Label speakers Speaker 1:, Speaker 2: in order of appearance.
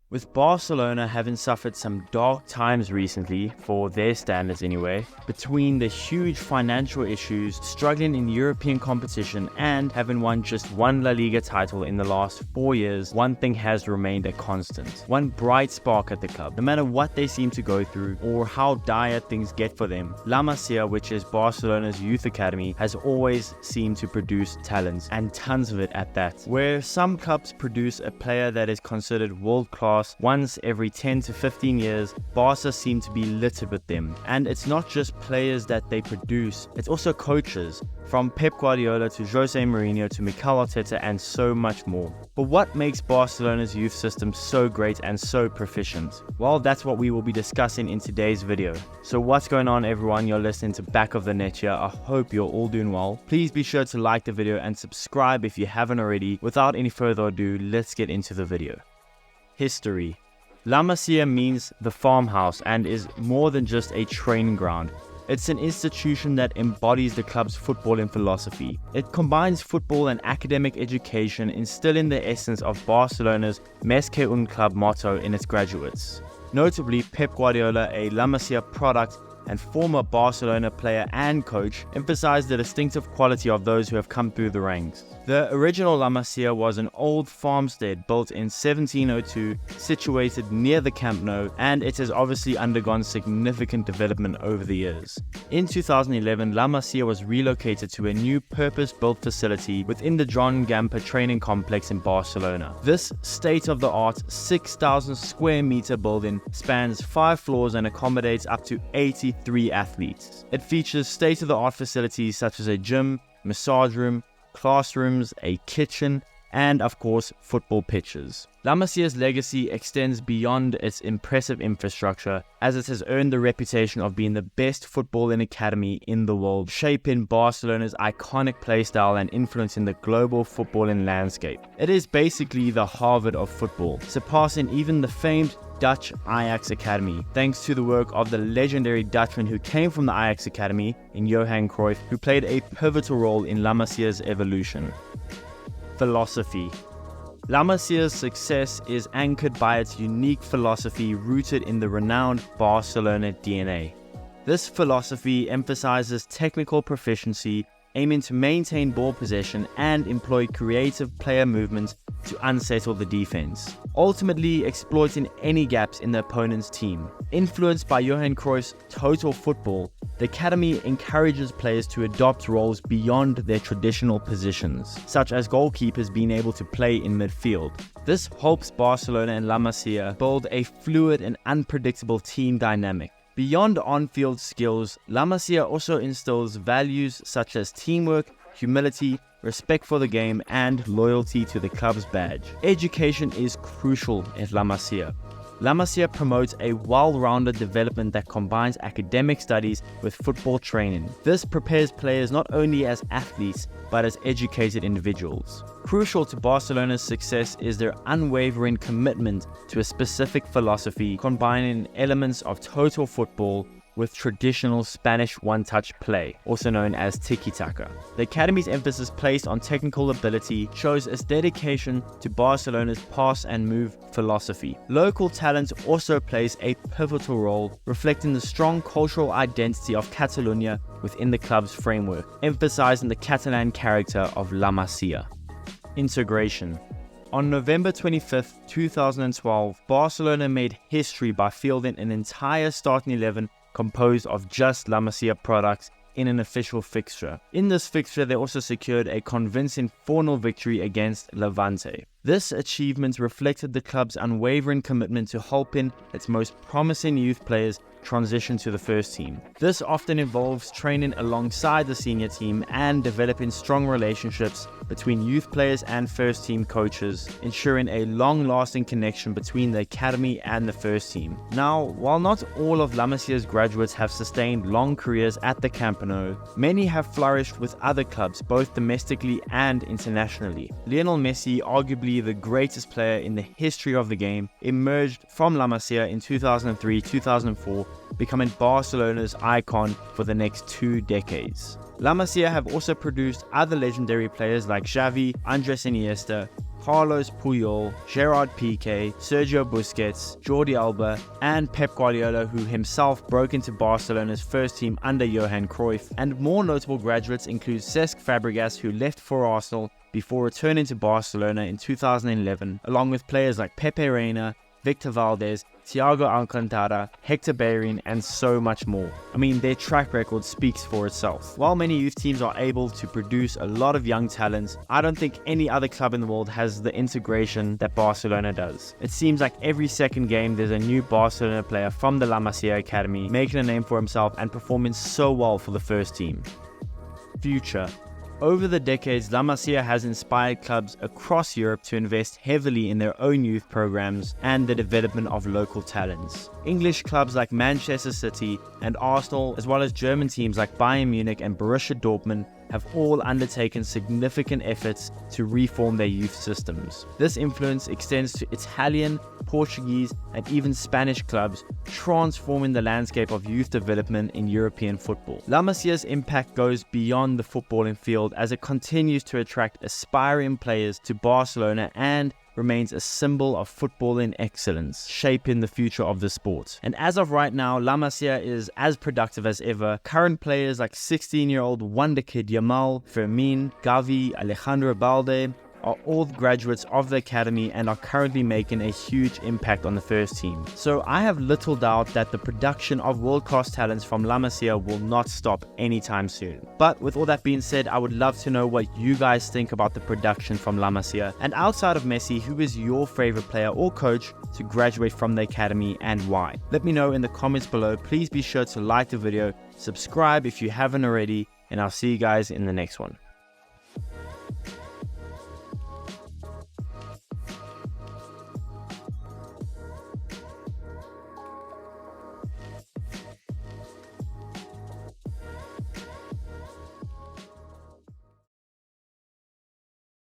Speaker 1: With Barcelona having suffered some dark times recently, for their standards anyway, between the huge financial issues, struggling in European competition, and having won just one La Liga title in the last 4 years, one thing has remained a constant. One bright spark at the club. No matter what they seem to go through, or how dire things get for them, La Masia, which is Barcelona's youth academy, has always seemed to produce talent, and tons of it at that. Where some clubs produce a player that is considered world-class once every 10 to 15 years, Barca seem to be littered with them. And it's not just players that they produce, it's also coaches, from Pep Guardiola to Jose Mourinho to Mikel Arteta and so much more. But what makes Barcelona's youth system so great and so proficient? Well, that's what we will be discussing in today's video. So what's going on, everyone? You're listening to Back of the Net here. I hope you're all doing well. Please be sure to like the video and subscribe if you haven't already. Without any further ado, let's get into the video. History. La Masia means the farmhouse and is more than just a training ground. It's an institution that embodies the club's footballing philosophy. It combines football and academic education, instilling the essence of Barcelona's Més que un club motto in its graduates. Notably, Pep Guardiola, a La Masia product and former Barcelona player and coach, emphasized the distinctive quality of those who have come through the ranks. The original La Masia was an old farmstead built in 1702, situated near the Camp Nou, and it has obviously undergone significant development over the years. In 2011, La Masia was relocated to a new purpose-built facility within the Joan Gamper training complex in Barcelona. This state-of-the-art 6,000 square meter building spans 5 floors and accommodates up to 83 athletes. It features state-of-the-art facilities such as a gym, massage room, classrooms, a kitchen, and of course football pitches. La Masia's legacy extends beyond its impressive infrastructure, as it has earned the reputation of being the best footballing academy in the world, shaping Barcelona's iconic playstyle and influencing the global footballing landscape. It is basically the Harvard of football, surpassing even the famed Dutch Ajax Academy, thanks to the work of the legendary Dutchman who came from the Ajax Academy in Johan Cruyff, who played a pivotal role in La Masia's evolution. Philosophy. La Masia's success is anchored by its unique philosophy rooted in the renowned Barcelona DNA. This philosophy emphasizes technical proficiency, aiming to maintain ball possession and employ creative player movements to unsettle the defense, ultimately exploiting any gaps in the opponent's team. Influenced by Johan Cruyff's total football, the academy encourages players to adopt roles beyond their traditional positions, such as goalkeepers being able to play in midfield. This helps Barcelona and La Masia build a fluid and unpredictable team dynamic. Beyond on-field skills, La Masia also instills values such as teamwork, humility, respect for the game, and loyalty to the club's badge. Education is crucial at La Masia. La Masia promotes a well-rounded development that combines academic studies with football training. This prepares players not only as athletes, but as educated individuals. Crucial to Barcelona's success is their unwavering commitment to a specific philosophy, combining elements of total football with traditional Spanish one-touch play, also known as tiki-taka. The academy's emphasis placed on technical ability shows its dedication to Barcelona's pass and move philosophy. Local talent also plays a pivotal role, reflecting the strong cultural identity of Catalonia within the club's framework, emphasizing the Catalan character of La Masia. Integration. On November 25, 2012, Barcelona made history by fielding an entire starting 11 composed of just La Masia products in an official fixture. In this fixture, they also secured a convincing 4-0 victory against Levante. This achievement reflected the club's unwavering commitment to helping its most promising youth players transition to the first team. This often involves training alongside the senior team and developing strong relationships between youth players and first team coaches, ensuring a long-lasting connection between the academy and the first team. Now, while not all of La Masia's graduates have sustained long careers at the Camp Nou, many have flourished with other clubs, both domestically and internationally. Lionel Messi, arguably the greatest player in the history of the game, emerged from La Masia in 2003-2004, becoming Barcelona's icon for the next 2 decades. La Masia have also produced other legendary players like Xavi, Andres Iniesta, Carlos Puyol, Gerard Piqué, Sergio Busquets, Jordi Alba, and Pep Guardiola, who himself broke into Barcelona's first team under Johan Cruyff. And more notable graduates include Cesc Fabregas, who left for Arsenal before returning to Barcelona in 2011, along with players like Pepe Reina, Victor Valdez, Thiago Alcantara, Hector Bellerin, and so much more. I mean, their track record speaks for itself. While many youth teams are able to produce a lot of young talents, I don't think any other club in the world has the integration that Barcelona does. It seems like every second game there's a new Barcelona player from the La Masia Academy making a name for himself and performing so well for the first team. Future. Over the decades, La Masia has inspired clubs across Europe to invest heavily in their own youth programs and the development of local talents. English clubs like Manchester City and Arsenal, as well as German teams like Bayern Munich and Borussia Dortmund, have all undertaken significant efforts to reform their youth systems. This influence extends to Italian, Portuguese, and even Spanish clubs, transforming the landscape of youth development in European football. La Masia's impact goes beyond the footballing field as it continues to attract aspiring players to Barcelona and remains a symbol of footballing excellence, shaping the future of the sport. And as of right now, La Masia is as productive as ever. Current players like 16-year-old wonder kid Yamal, Fermin, Gavi, Alejandro Balde are all graduates of the academy and are currently making a huge impact on the first team. So I have little doubt that the production of world-class talents from La Masia will not stop anytime soon. But with all that being said, I would love to know what you guys think about the production from La Masia. And outside of Messi, who is your favorite player or coach to graduate from the academy and why? Let me know in the comments below. Please be sure to like the video, subscribe if you haven't already, and I'll see you guys in the next one.